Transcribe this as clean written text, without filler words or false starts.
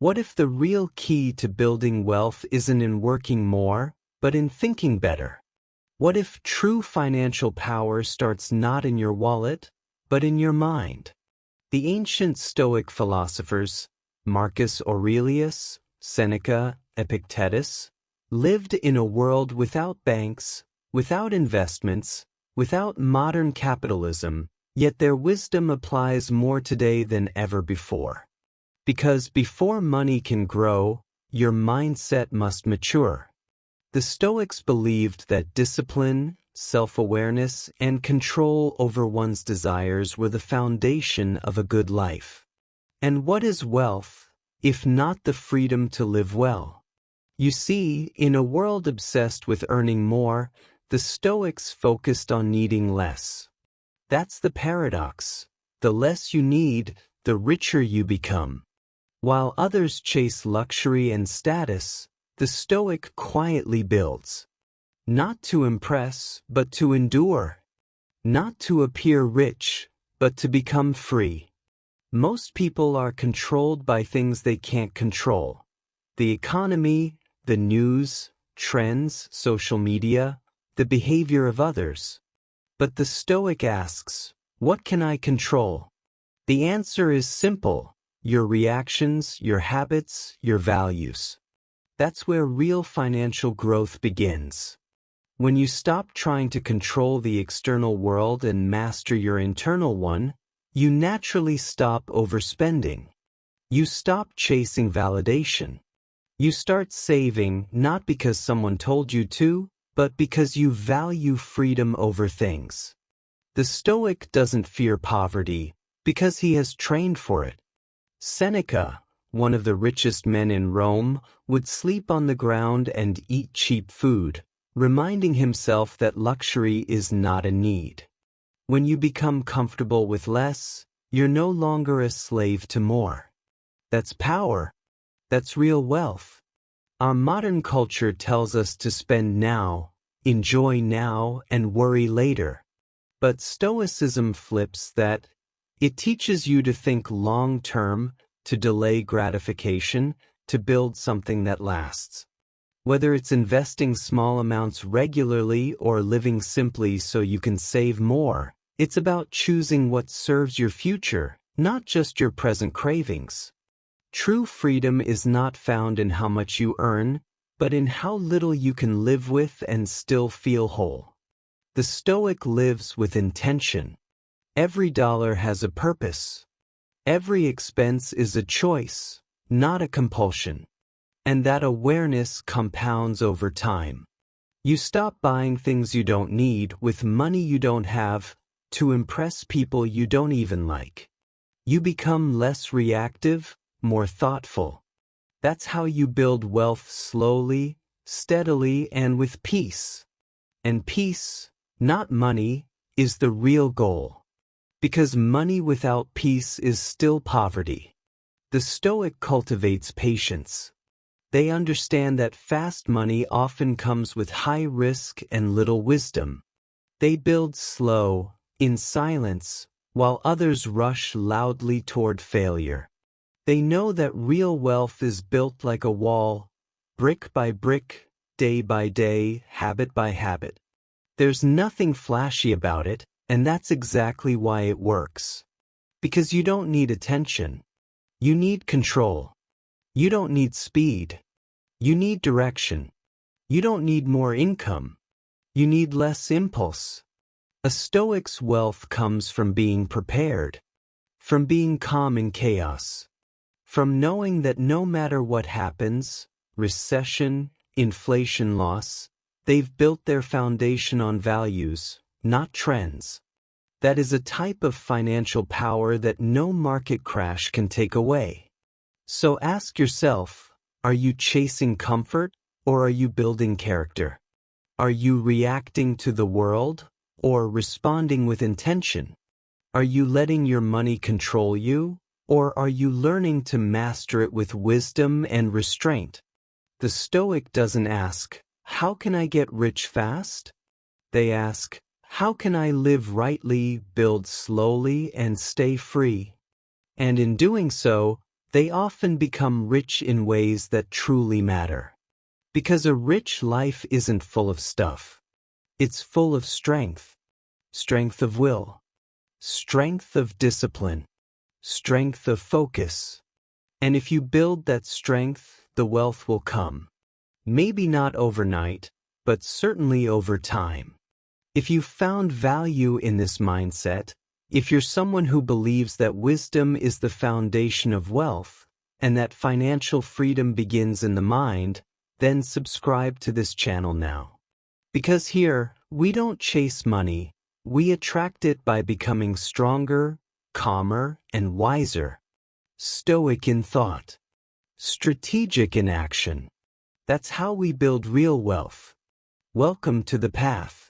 What if the real key to building wealth isn't in working more, but in thinking better? What if true financial power starts not in your wallet, but in your mind? The ancient Stoic philosophers, Marcus Aurelius, Seneca, Epictetus, lived in a world without banks, without investments, without modern capitalism, yet their wisdom applies more today than ever before. Because before money can grow, your mindset must mature. The Stoics believed that discipline, self-awareness, and control over one's desires were the foundation of a good life. And what is wealth, if not the freedom to live well? You see, in a world obsessed with earning more, the Stoics focused on needing less. That's the paradox. The less you need, the richer you become. While others chase luxury and status, the Stoic quietly builds. Not to impress, but to endure. Not to appear rich, but to become free. Most people are controlled by things they can't control. The economy, the news, trends, social media, the behavior of others. But the Stoic asks, what can I control? The answer is simple: your reactions, your habits, your values. That's where real financial growth begins. When you stop trying to control the external world and master your internal one, you naturally stop overspending. You stop chasing validation. You start saving not because someone told you to, but because you value freedom over things. The Stoic doesn't fear poverty because he has trained for it. Seneca, one of the richest men in Rome, would sleep on the ground and eat cheap food, reminding himself that luxury is not a need. When you become comfortable with less, you're no longer a slave to more. That's power. That's real wealth. Our modern culture tells us to spend now, enjoy now, and worry later. But Stoicism flips that. It teaches you to think long-term, to delay gratification, to build something that lasts. Whether it's investing small amounts regularly or living simply so you can save more, it's about choosing what serves your future, not just your present cravings. True freedom is not found in how much you earn, but in how little you can live with and still feel whole. The Stoic lives with intention. Every dollar has a purpose. Every expense is a choice, not a compulsion. And that awareness compounds over time. You stop buying things you don't need with money you don't have to impress people you don't even like. You become less reactive, more thoughtful. That's how you build wealth slowly, steadily, and with peace. And peace, not money, is the real goal. Because money without peace is still poverty. The Stoic cultivates patience. They understand that fast money often comes with high risk and little wisdom. They build slow, in silence, while others rush loudly toward failure. They know that real wealth is built like a wall, brick by brick, day by day, habit by habit. There's nothing flashy about it, and that's exactly why it works. Because you don't need attention. You need control. You don't need speed. You need direction. You don't need more income. You need less impulse. A Stoic's wealth comes from being prepared, from being calm in chaos, from knowing that no matter what happens, recession, inflation, loss, they've built their foundation on values, not trends. That is a type of financial power that no market crash can take away. So ask yourself, are you chasing comfort or are you building character? Are you reacting to the world or responding with intention? Are you letting your money control you or are you learning to master it with wisdom and restraint? The Stoic doesn't ask, how can I get rich fast? They ask, how can I live rightly, build slowly, and stay free? And in doing so, they often become rich in ways that truly matter. Because a rich life isn't full of stuff. It's full of strength. Strength of will. Strength of discipline. Strength of focus. And if you build that strength, the wealth will come. Maybe not overnight, but certainly over time. If you found value in this mindset, if you're someone who believes that wisdom is the foundation of wealth, and that financial freedom begins in the mind, then subscribe to this channel now. Because here, we don't chase money, we attract it by becoming stronger, calmer, and wiser. Stoic in thought. Strategic in action. That's how we build real wealth. Welcome to the path.